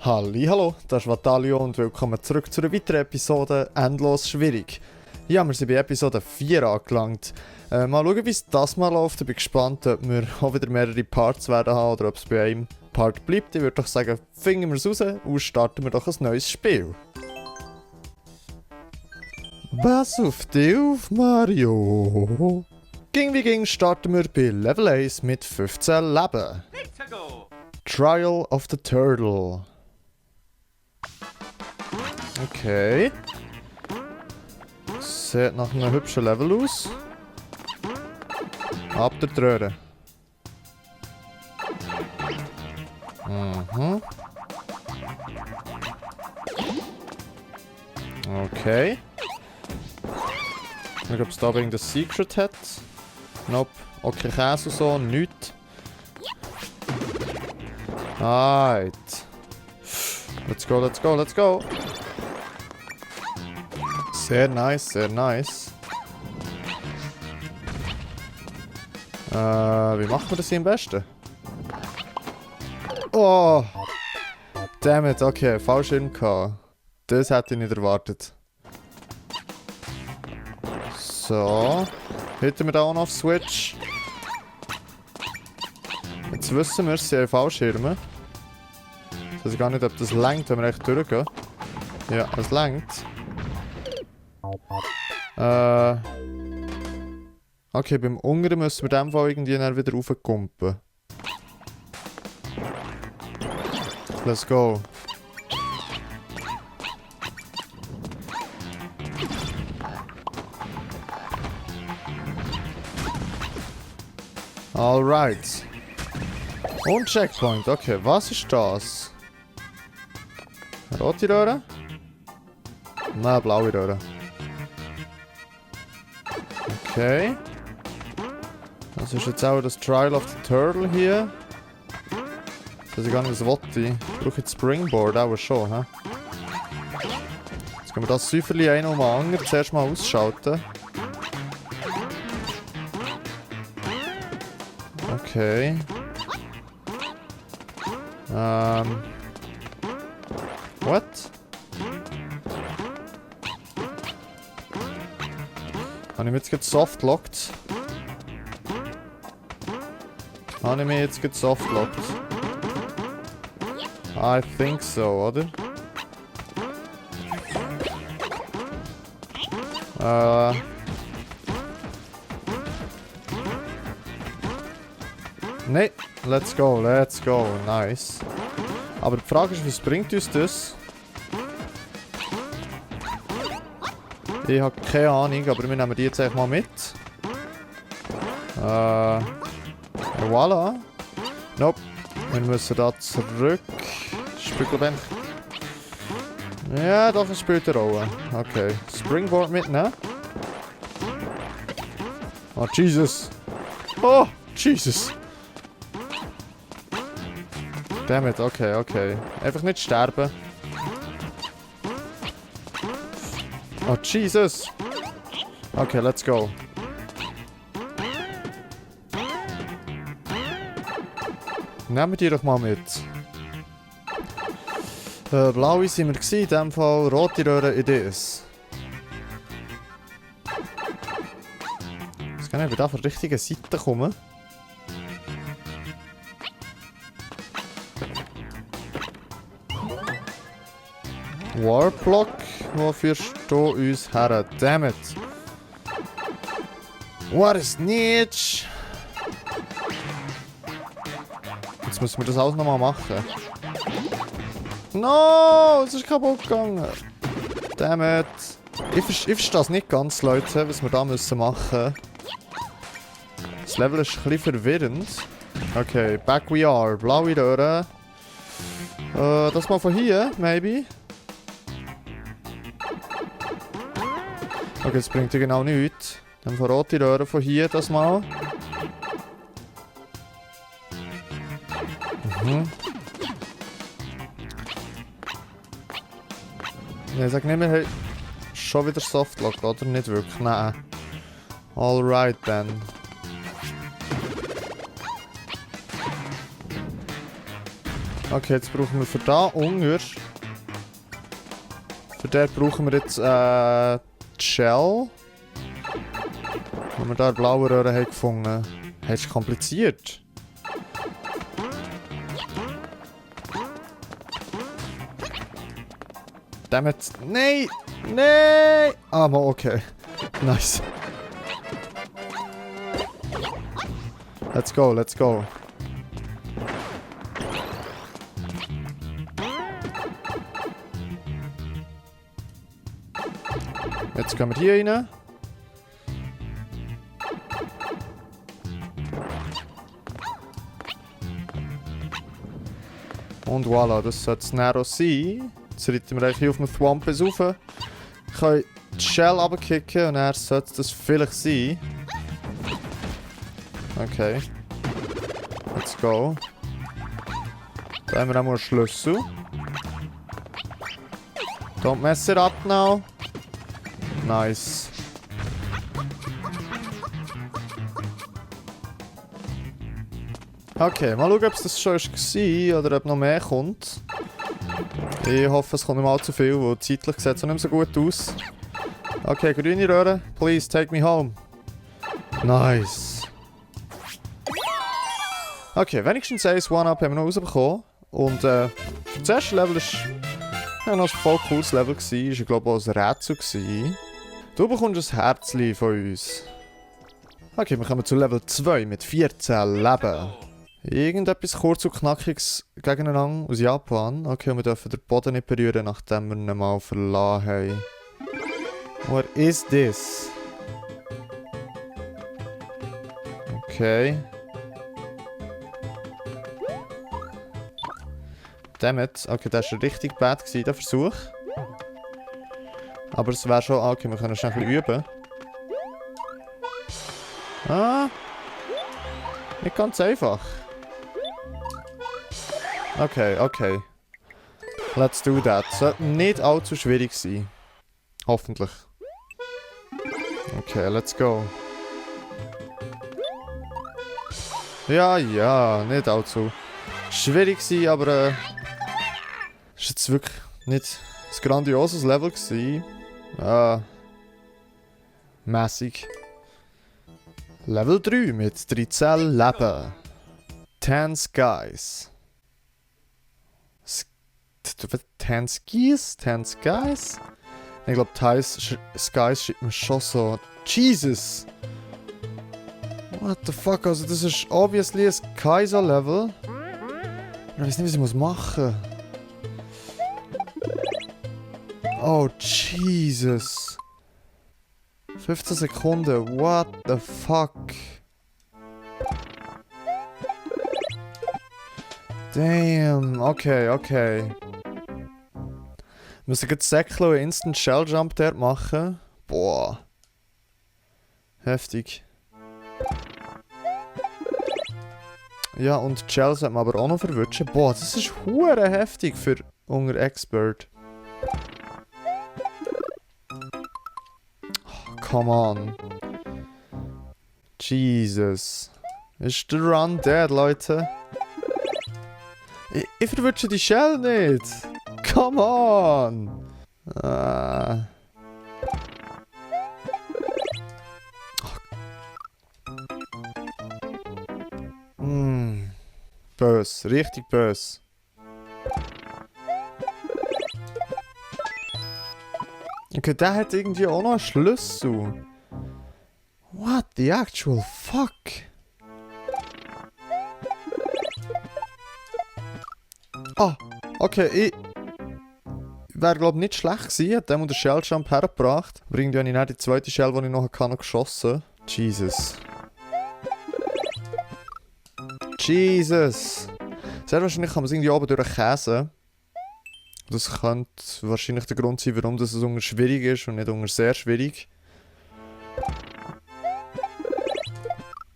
Hallo, das ist Vatalio und willkommen zurück zu einer weiteren Episode Endlos schwierig. Ja, wir sind bei Episode 4 angelangt. Mal schauen, wie es das mal läuft. Ich bin gespannt, ob wir auch wieder mehrere Parts werden haben oder ob es bei einem Part bleibt. Ich würde doch sagen, finden wir es raus und starten wir doch ein neues Spiel. Was auf dich auf, Mario? Ging wie ging starten wir bei Level 1 mit 15 Leben. Trial of the Turtle. Okay. Sieht nach einem hübschen Level aus. Ab der Röhre. Mhm. Okay. Ich glaube, es da irgendein Secret hat. Nope. Okay, Käse und so, nichts. Right. Let's go, let's go, let's go. Sehr nice, sehr nice. Wie machen wir das hier am besten? Oh! Damn it, okay, Fallschirm gehabt. Das hätte ich nicht erwartet. So. Hitten wir da auch noch auf Switch. Jetzt wissen wir, sie haben Fallschirme. Ich weiß gar nicht, ob das langt, wenn wir echt durchgehen. Ja, es langt. Okay, beim Unteren müssen wir in dem Fall irgendwie dann wieder raufkumpen. Let's go. Alright. Und Checkpoint. Okay, was ist das? Rote Röhre? Nein, blaue Röhre. Okay. Das ist jetzt auch das Trial of the Turtle hier. Das weiß ich gar nicht, was wollte ich. Ich brauche jetzt Springboard auch schon, hä? Jetzt können wir das Säuferli ein und mal anderen zuerst mal ausschalten. Okay. What? Habe ich mich jetzt softlocked? Habe ich mich jetzt softlocked? I think so, oder? Nee, let's go, nice. Aber die Frage ist, was bringt uns das? Ich habe keine Ahnung, aber wir nehmen die jetzt einfach mal mit. Voilà. Nope. Wir müssen da zurück. Spielt glaube ich. Ja, doch, es spielt eine Rolle. Okay. Springboard mitnehmen. Oh, Jesus. Oh, Jesus. Damn it, okay, okay. Einfach nicht sterben. Oh, Jesus. Okay, let's go. Nehmen wir die doch mal mit. Blaue sind wir gewesen, in dem Fall rote Röhre Idees. Jetzt kann ich da von der richtigen Seite kommen. Warblock, wo führst du uns her? Damn it. What is niche? Jetzt müssen wir das alles nochmal machen. No, es ist kaputt gegangen. Damn it. Ich verstehe das nicht ganz, Leute, was wir da müssen machen. Das Level ist ein bisschen verwirrend. Okay, back we are. Blaue Röhre. Das mal von hier, maybe. Okay, das bringt ja genau nichts. Dann verrate die Röhre von hier das mal. Mhm. Ja, ich sag nicht mehr, schon wieder Softlock, oder? Nicht wirklich, nein. Alright then. Okay, jetzt brauchen wir für da Unger. Für den brauchen wir jetzt Shell. Wenn wir da eine blaue Röhre haben gefunden. Hey, ist kompliziert. Damit. Nein! Nein! Ah, mal okay. Nice. Let's go, let's go. Jetzt gehen wir hier rein. Und voilà, das sollte es näher sein. Jetzt reiten wir eigentlich hier auf dem Thwompis rauf. Ich kann die Shell runterkicken und dann sollte das vielleicht sein. Okay. Let's go. Da haben wir auch mal einen Schlüssel. Don't mess it up now. Nice. Okay, mal schauen, ob es das schon war oder ob noch mehr kommt. Ich hoffe, es kommt nicht mal zu viel, weil zeitlich sieht es auch nicht mehr so gut aus. Okay, grüne Röhre. Please, take me home. Nice. Okay, wenigstens ein One-Up haben wir noch rausbekommen. Und das erste Level war noch ein voll cooles Level. Es war, glaube ich, auch ein Rätsel. Du bekommst ein Herzchen von uns. Okay, wir kommen zu Level 2 mit 14 Leben. Irgendetwas kurz und knackiges gegeneinander aus Japan. Okay, und wir dürfen den Boden nicht berühren, nachdem wir ihn mal verlassen haben. What is this? Okay. Dammit. Okay, das war richtig bad, der Versuch. Aber es wäre schon... Okay, wir können schnell ein bisschen üben. Ah. Nicht ganz einfach. Okay, okay. Let's do that. Sollte nicht allzu schwierig sein. Hoffentlich. Okay, let's go. Ja, ja, nicht allzu schwierig sein, aber ist jetzt wirklich nicht ein grandioses Level gewesen. Mäßig. Level 3 mit 13 Leben. 10 Skies. 10 Skis? 10 Skies? Ich glaube, Skies schreibt man schon so. Jesus! What the fuck? Also, das ist obviously ein Kaiser-Level. Ich weiß nicht, was ich machen muss. Oh, Jesus. 15 Sekunden. What the fuck? Damn. Okay, okay. Wir müssen jetzt Säckchen und Instant Shell Jump dort machen. Boah. Heftig. Ja, und die Shell sollte man aber auch noch verwutschen. Boah, das ist hure heftig für unser Expert. Oh, come on. Jesus. Ist der Run dead, Leute? Ich verwutsche die Shell nicht. Come on. Bös, richtig bös. Okay, der hat irgendwie auch noch einen Schlüssel. What the actual fuck? Ah, okay, ich wäre glaube nicht schlecht gewesen, hat dem den Shell Jump hergebracht. Aber irgendwie habe ich nicht die zweite Shell, die ich noch hatte, geschossen. Jesus. Jesus! Sehr wahrscheinlich kann man es irgendwie oben durchkäsen. Das könnte wahrscheinlich der Grund sein, warum das unter schwierig ist und nicht unter sehr schwierig.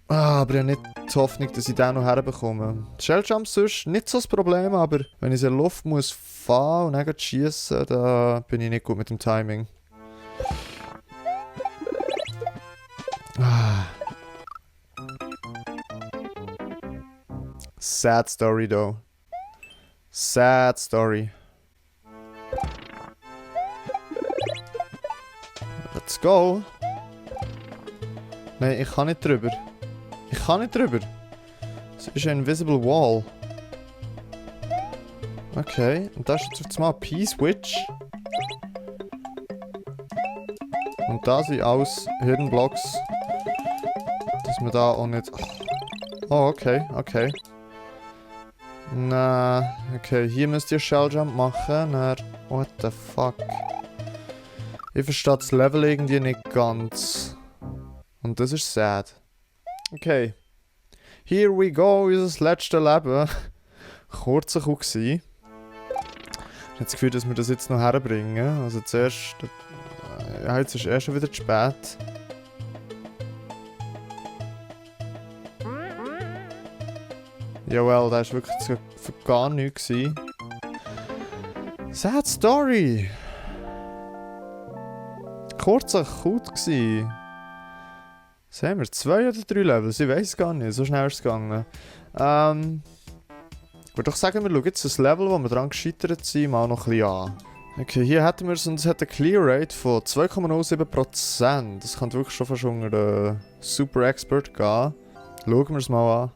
Aber ich habe nicht die Hoffnung, dass ich den noch herbekomme. Shelljump sonst nicht so das Problem, aber wenn ich in der Luft muss fahren und dann schiessen, da bin ich nicht gut mit dem Timing. Sad story though. Sad story. Let's go. Nein, ich kann nicht drüber. Ich kann nicht drüber. Es ist ein invisible wall. Okay, und das ist jetzt auf das Mal P-Switch. Und da sind alles Hidden Blocks. Dass wir da auch nicht... Oh, okay, okay. Na, okay, hier müsst ihr Shelljump machen. Na, what the fuck. Ich verstehe das Level irgendwie nicht ganz. Und das ist sad. Okay. Here we go, unser letztes Leben. Kurzer Kuh gsi. Ich habe das Gefühl, dass wir das jetzt noch herbringen. Also zuerst... Ja, jetzt ist erst schon wieder zu spät. Jawel, das war wirklich für gar nichts. Sad Story! Kurzer Cut gsi. Sehen wir 2 oder 3 Levels? Ich weiß gar nicht, so schnell ist es gegangen. Ich würde doch sagen, wir schauen jetzt das Level, wo wir dran gescheitert sind, mal noch ein bisschen an. Okay, hier hätten wir es und es hat eine Clear Rate von 2,07%. Das könnte wirklich schon fast unter Super Expert gehen. Schauen wir es mal an.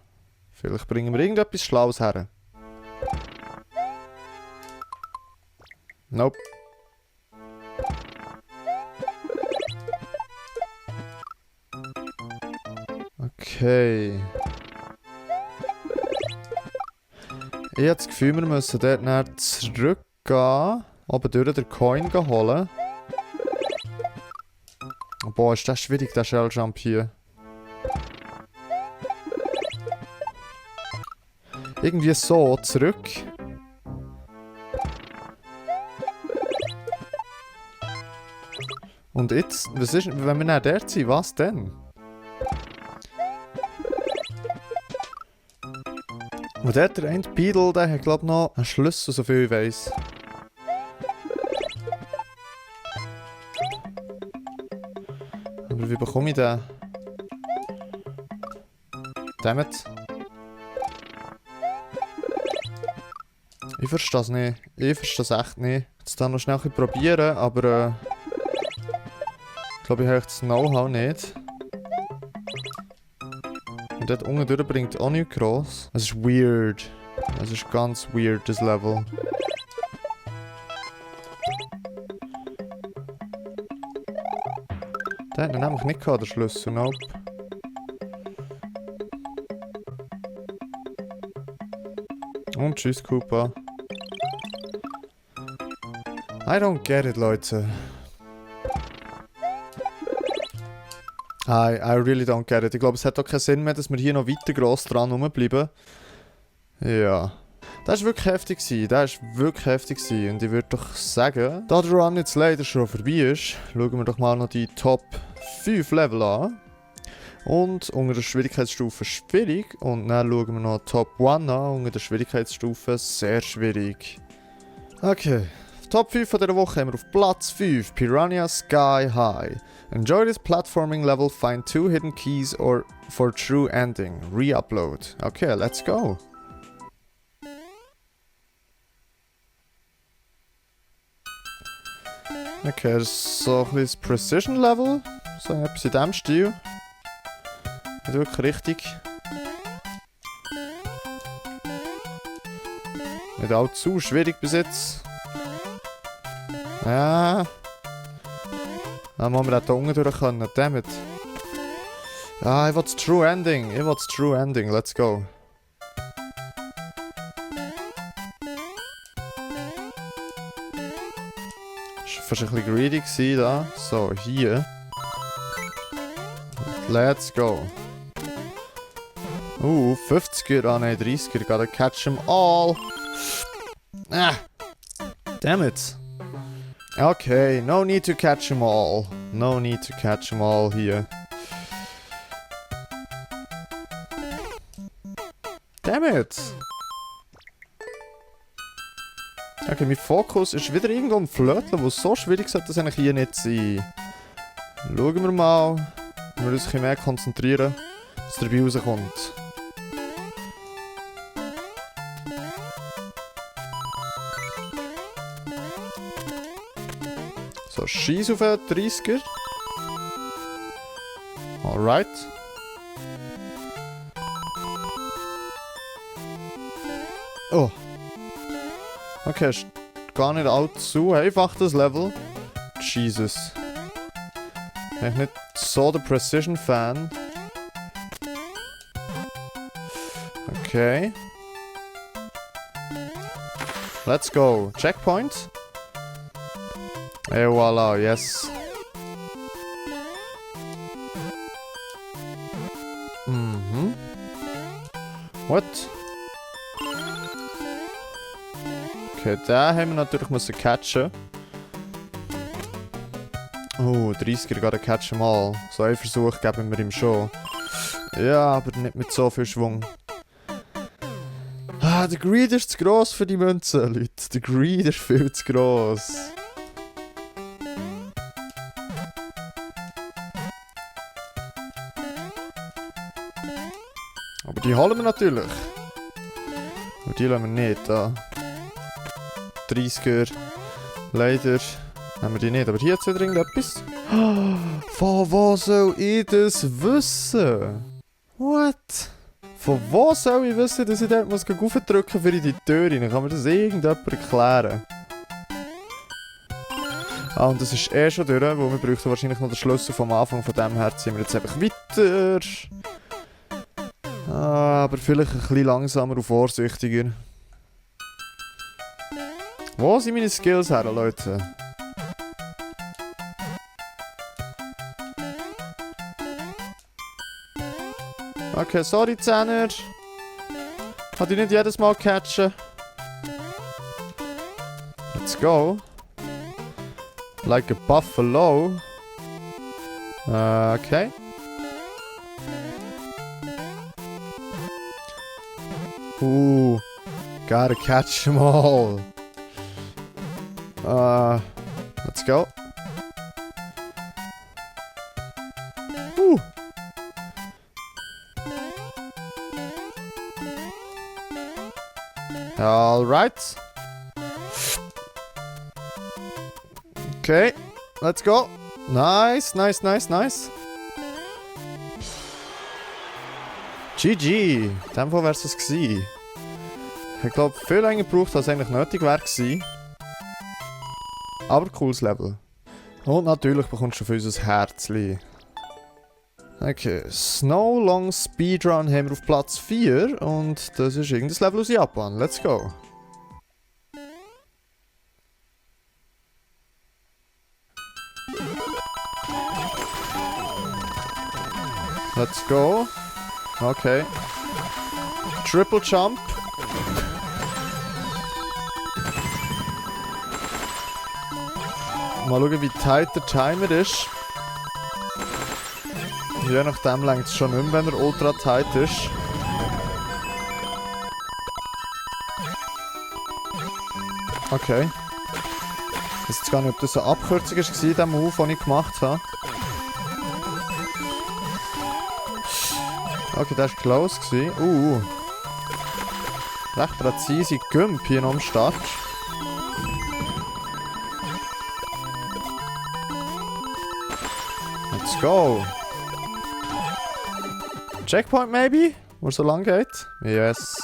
Vielleicht bringen wir irgendetwas Schlaues her. Nope. Okay. Ich habe das Gefühl, wir müssen dort nachher zurückgehen. Oben durch den Coin holen. Boah, ist das schwierig, der Shelljump hier. Irgendwie so, zurück. Und jetzt, was ist, wenn wir nicht dort sind, was denn? Und dort der eine Beetle, der hat glaube ich noch einen Schlüssel, so viel ich weiss. Aber wie bekomme ich den? Dammit. Ich verstehe es nicht. Ich verstehe es echt nicht. Jetzt dann noch schnell probieren, aber ich glaube, ich habe das Know-how nicht. Und dort unten durch bringt auch nichts gross. Es ist weird. Es ist ganz weird, das Level. Der hat ihn nämlich nicht gehabt, der Schlüssel, nope. Und tschüss, Koopa. I don't get it, Leute. I really don't get it. Ich glaube, es hat auch keinen Sinn mehr, dass wir hier noch weiter gross dran rumbleiben. Ja. Das war wirklich heftig. Das war wirklich heftig. Und ich würde doch sagen, da der Run jetzt leider schon vorbei ist, schauen wir doch mal noch die Top 5 Level an. Und unter der Schwierigkeitsstufe schwierig. Und dann schauen wir noch Top 1 an, unter der Schwierigkeitsstufe sehr schwierig. Okay. Top 5 von dieser Woche haben wir auf Platz 5 Piranha Sky High. Enjoy this platforming level, find 2 hidden keys or for true ending. Re-upload. Okay, let's go. Okay, das ist so ein bisschen Precision Level. So etwas in diesem Stil. Nicht wirklich richtig. Nicht allzu schwierig bis jetzt. Ja. Dann müssen wir auch hier unten durch können. Dammit. Ah, ich will das True Ending. Ich will das True Ending. Let's go. Das war fast ein bisschen greedy gewesen, da. So, hier. Let's go. 50er. Ah nein, 30er. Gotta catch them all. Ah. Damn it. Okay, no need to catch them all. No need to catch them all hier. Damn it. Okay, mein Fokus ist wieder irgendwo am Flöteln, wo so schwierig sollte das eigentlich hier nicht sein. Schauen wir mal. Wir müssen uns ein bisschen mehr konzentrieren, was dabei rauskommt. So, schieß auf einen 30er. Alright. Oh. Okay, ist gar nicht allzu einfach das Level. Jesus. Ich bin nicht so der Precision-Fan. Okay. Let's go. Checkpoint. Et voilà, yes. Mhm. What? Okay, den haben wir natürlich müssen catchen. Oh, 30er gerade catchen mal. So einen Versuch geben wir ihm schon. Ja, aber nicht mit so viel Schwung. Ah, der Greed ist zu gross für die Münze, Leute. Der Greed ist viel zu gross. Aber die holen wir natürlich. Aber die lassen wir nicht, da. 30er. Leider haben wir die nicht. Aber hier hat es wieder irgendetwas. Von wo soll ich das wissen? What? Von wo soll ich wissen, dass ich dort aufdrücken muss für in die Tür rein? Kann mir das irgendjemand erklären? Ah, und das ist eh schon durch, weil wir bräuchten wahrscheinlich noch den Schlüssel vom Anfang. Von dem her ziehen wir jetzt einfach weiter. Ah, aber vielleicht ein bisschen langsamer und vorsichtiger. Wo sind meine Skills her, Leute? Okay, sorry, Zehner. Kann ich nicht jedes Mal catchen. Let's go. Like a buffalo. Okay. Gotta catch them all. Let's go. All right. Okay, let's go. Nice, nice, nice, nice. GG. In dem Fall wäre es das gewesen. Ich glaube, viel länger gebraucht, als eigentlich nötig wäre gewesen. Aber cooles Level. Und natürlich bekommst du für uns ein Herzchen. Okay, Snow Long Speedrun haben wir auf Platz 4 und das ist irgendein Level aus Japan. Let's go. Let's go. Okay. Triple Jump. Mal schauen, wie tight der Timer ist. Je nachdem längt es schon nicht mehr, wenn er ultra tight ist. Okay. Ich weiß jetzt gar nicht, ob das eine Abkürzung war, der Move, den ich gemacht habe. Okay, der war close. Recht präzise Gump hier noch am Start. Let's go! Checkpoint maybe? Wo es so lang geht? Yes.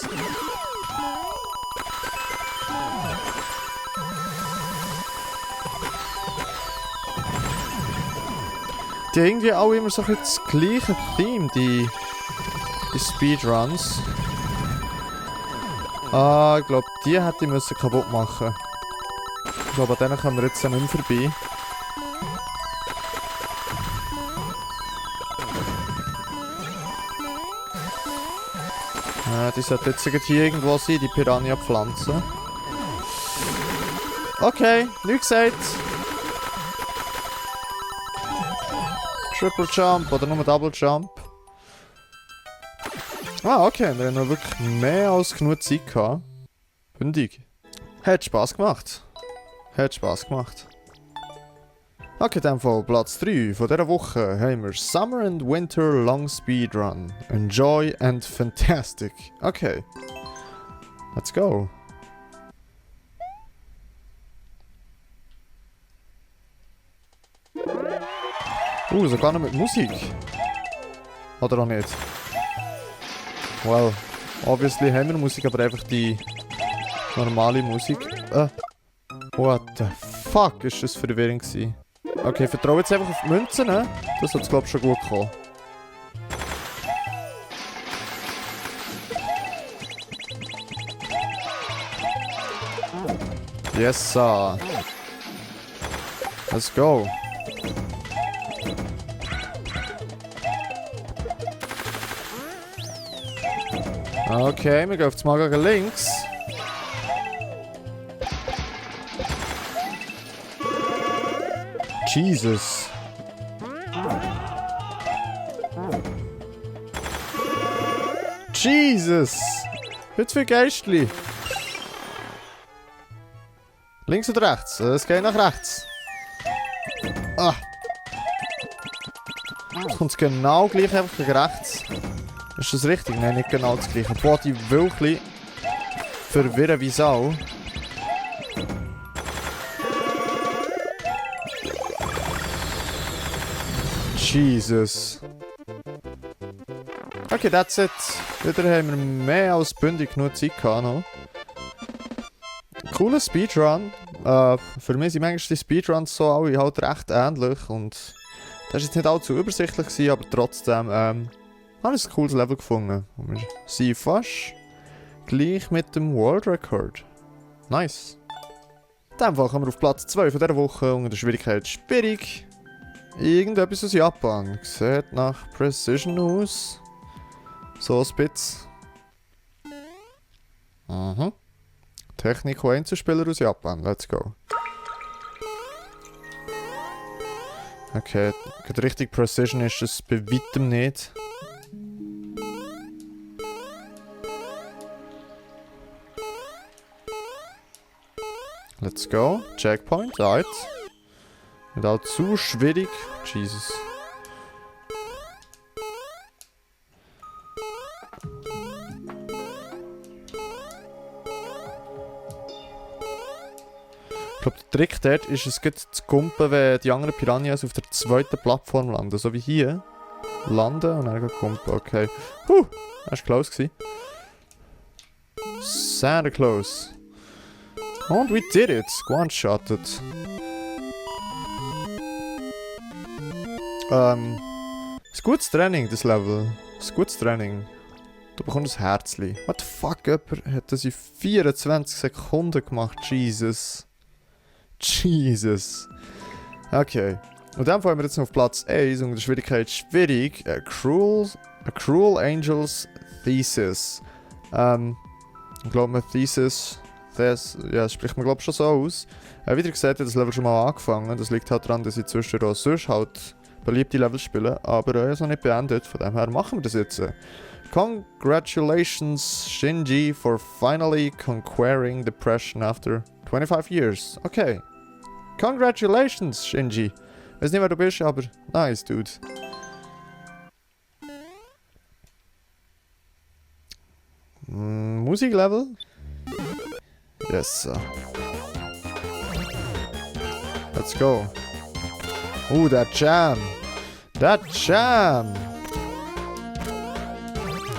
Die haben irgendwie auch immer so ein das gleiche Theme, die Speedruns. Ah, ich glaube, die hätte ich kaputt machen müssen. Ich glaube, an denen kommen wir jetzt nicht mehr vorbei. Die sollte jetzt hier irgendwo sein, die Piranha-Pflanze. Okay, nichts gesagt. Triple Jump oder nur Double Jump. Ah, okay, wir haben noch wirklich mehr als genug Zeit gehabt. Bündig. Hat Spaß gemacht. Hat Spaß gemacht. Okay, in dem Fall Platz 3 von dieser Woche haben wir Summer and Winter Long Speedrun. Enjoy and fantastic. Okay. Let's go. Sogar noch mit Musik. Oder auch nicht? Well, obviously haben wir Musik, aber einfach die normale Musik. What the fuck ist das verwirrend gewesen? Okay, vertraue jetzt einfach auf die Münzen, ne? Das hat es glaube ich schon gut gekommen. Yes, sir. Let's go. Okay, wir gehen auf das Mal gegen links. Jesus. Jesus. Jetzt für Geistli. Links oder rechts? Es geht nach rechts. Ah. Jetzt kommt es genau gleich einfach gegen rechts. Ist das richtig? Nein, nicht genau das gleiche. Boah, die wirklich verwirren wie Sau. Jesus. Okay, that's it. Wieder haben wir mehr als bündig genug Zeit gehabt noch. Cooler Speedrun. Für mich sind manchmal die Speedruns so alle halt recht ähnlich. Und das war jetzt nicht allzu übersichtlich gewesen, aber trotzdem habe ich ein cooles Level gefunden. Und wir sind fast gleich mit dem World Record. Nice. In dem Fall kommen wir auf Platz 2 von dieser Woche unter der Schwierigkeit schwierig. Irgendetwas aus Japan. Sieht nach Precision aus. So ein bisschen. Mhm. Technik- und Einzelspieler aus Japan. Let's go. Okay, richtig Precision ist es bei weitem nicht. Let's go. Checkpoint, right. Nicht auch zu schwierig. Jesus. Ich glaube, der Trick dort ist es gut zu kumpen, wenn die anderen Piranhas auf der zweiten Plattform landen. So wie hier. Landen und dann kumpen. Okay. Das war close gewesen. Sehr close. Und we did it. One-shotted. Ist gutes Training, das Level. Ist gutes Training. Du bekommst ein Herzli. What the fuck? Jemand hat das in 24 Sekunden gemacht. Jesus. Jesus. Okay. Und dann fallen wir jetzt noch auf Platz 1 und der Schwierigkeit schwierig. A Cruel Angels Thesis. Ich glaube, mein Thesis. Das spricht man glaube schon so aus. Wie ihr gesagt habt, das Level schon mal angefangen. Das liegt halt daran, dass ich zwischendurch auch sonst halt beliebte Level spiele. Aber ich habe es noch nicht beendet. Von dem her machen wir das jetzt. Congratulations, Shinji, for finally conquering depression after 25 years. Okay. Congratulations, Shinji. Ich weiß nicht, wer du bist, aber nice, dude. Musiklevel? Yes, sir. Let's go. That jam. That jam.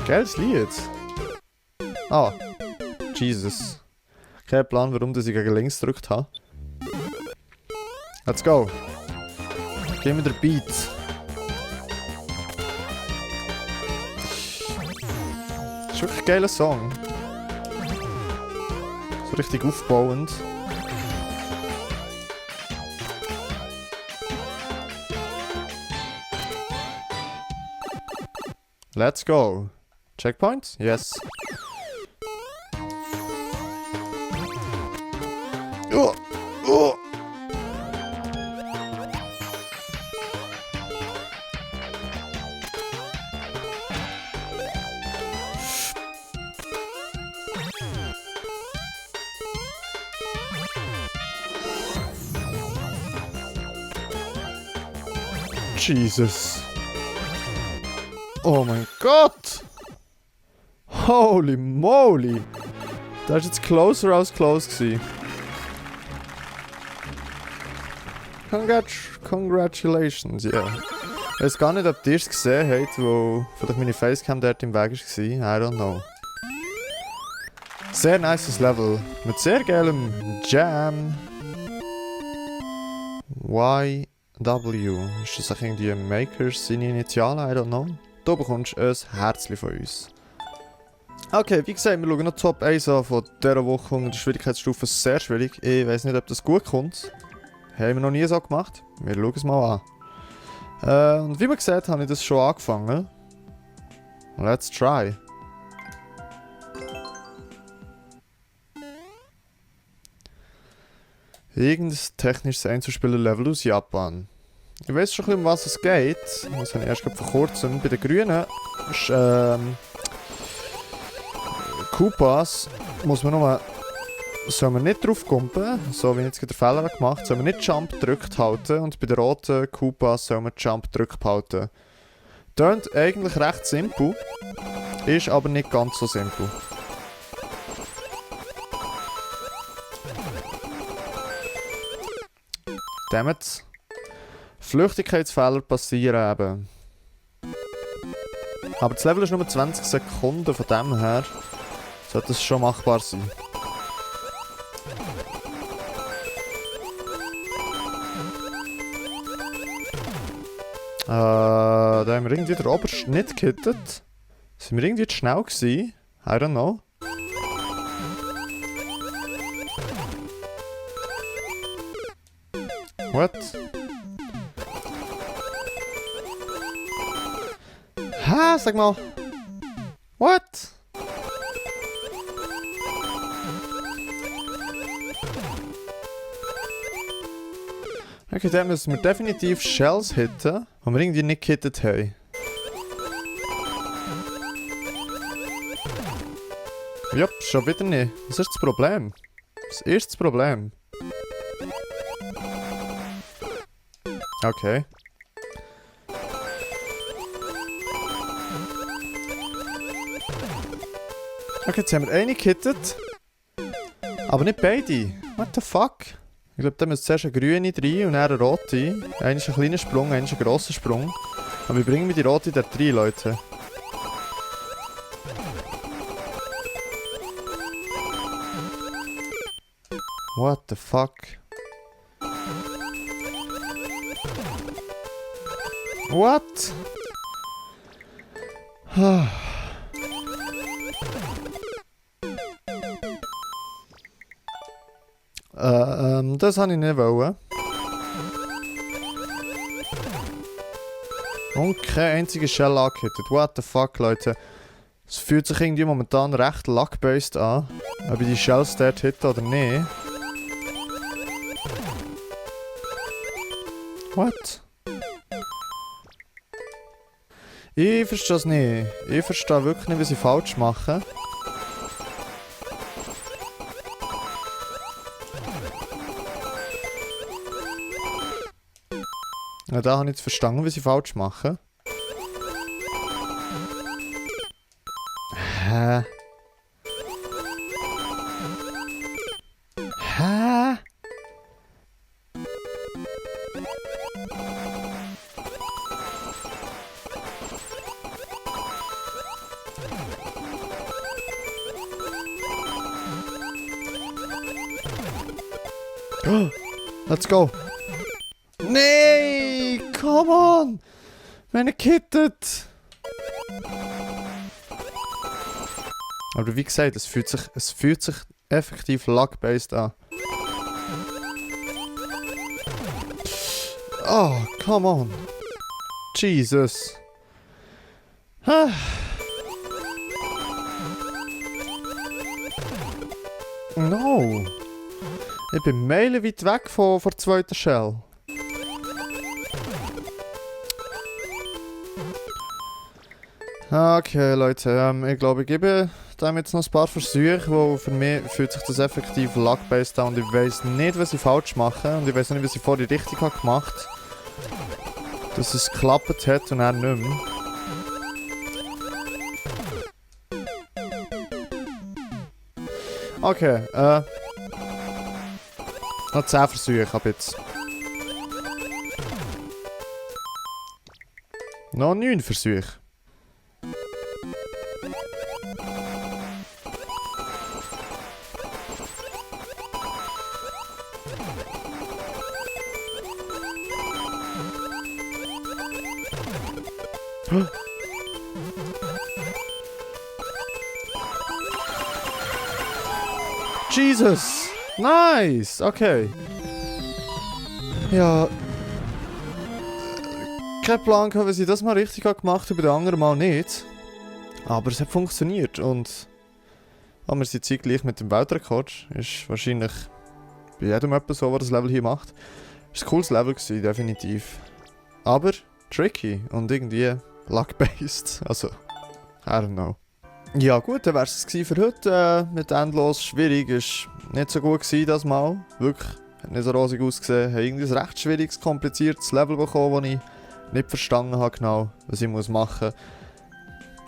Geiles Lied. Ah. Jesus. Kein Plan, warum ich gegen links gedrückt habe. Let's go. Gib mir den Beat. Das ist wirklich ein geiler Song. So richtig aufbauend. Let's go. Checkpoint? Yes. Jesus. Oh mein Gott! Holy moly! Das ist jetzt closer als close gewesen. Congratulations, ja. Yeah. Ich weiß gar nicht, ob ihr es gesehen habt, wo vielleicht meine Facecam dort im Weg war. I don't know. Sehr nices Level. Mit sehr geilem Jam. YW. Ist das auch irgendwie Makers seine Initialen? I don't know. Du bekommst ein Herzchen von uns. Okay, wie gesagt, wir schauen noch Top 1 an von dieser Woche und die Schwierigkeitsstufe ist sehr schwierig. Ich weiß nicht, ob das gut kommt. Haben wir noch nie so gemacht. Wir schauen es mal an. Und wie man gesagt habe ich das schon angefangen. Let's try. Irgendein technisches Einzelspieler-Level aus Japan. Ich weiß schon ein bisschen, um was es geht. Das habe ich erst vor kurzem bei den Grünen. Ist, Koopas muss man nur. Soll man nicht drauf kumpen, so wie ich jetzt gerade den Fehler gemacht habe, soll man nicht Jump gedrückt halten und bei den roten Koopas soll man Jump gedrückt halten. Tönt eigentlich recht simpel, ist aber nicht ganz so simpel. Damit Flüchtigkeitsfehler passieren eben. Aber das Level ist nur 20 Sekunden, von dem her sollte es schon machbar sein. Da haben wir irgendwie den obersten nicht gehittet. Sind wir irgendwie zu schnell gewesen? I don't know. What? Ha, sag mal. What? Okay, dann müssen wir definitiv Shells hitten, die wir irgendwie nicht gehittet haben. Jupp, schon wieder nicht. Was ist das Problem? Was ist das Problem? Okay. Okay, jetzt haben wir eine gehittet. Aber nicht beide. What the fuck? Ich glaube, da müsste zuerst eine grüne rein und dann eine rote. Einer ist ein kleiner Sprung, einer ist ein grosser Sprung. Aber wie bringen wir die rote da rein, Leute? What the fuck? What? Das habe ich nicht wollen. Und keine einzige Shell angehittet. What the fuck, Leute? Es fühlt sich irgendwie momentan recht luck-based an. Ob ich die Shells dort hitte oder nicht. What? Ich verstehe es nicht. Ich verstehe wirklich nicht, was ich falsch mache. Ja, da habe ich jetzt verstanden, was ich falsch mache. Hä? Hä? Oh, let's go. Nee, come on. Meine Kittet. Aber wie gesagt, es fühlt sich effektiv luck-based an. Oh, come on. Jesus. No. Ich bin meilenweit weg von der zweiten Shell. Okay, Leute, ich glaube, ich gebe dem jetzt noch ein paar Versuche, weil für mich fühlt sich das effektiv luck-based an und ich weiß nicht, was ich falsch mache und ich weiß nicht, was ich vorher richtig habe gemacht habe. Dass es geklappt hat und dann nicht mehr. Okay, noch 10 Versuche ab jetzt. Noch 9 Versuche. Jesus! Nice! Okay. Ja. Kein Plan gehabt, wie ich das mal richtig gemacht habe, bei den anderen Mal nicht. Aber es hat funktioniert und haben wir sie zeitgleich mit dem Weltrekord. Ist wahrscheinlich bei jedem etwas so, der das Level hier macht. Ist ein cooles Level gewesen, definitiv. Aber tricky und irgendwie luck-based. Also, I don't know. Ja gut, dann wär's es für heute. Mit endlos schwierig. Ist nicht so gut gewesen, das Mal. Wirklich. Hat nicht so rosig ausgesehen. Habe irgendwie ein recht schwieriges, kompliziertes Level bekommen, das ich nicht verstanden habe genau, was ich machen muss.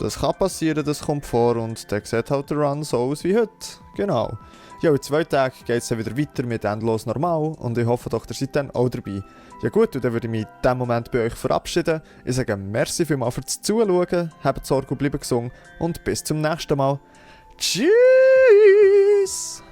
Das kann passieren, das kommt vor und dann sieht halt der Run so aus wie heute. Genau. Ja, in 2 Tagen geht es dann wieder weiter mit endlos normal und ich hoffe doch, ihr seid dann auch dabei. Ja gut, und dann würde ich mich in diesem Moment bei euch verabschieden. Ich sage merci vielmals fürs Zuschauen, habt Sorge und bleibt gesund und bis zum nächsten Mal. Tschüss!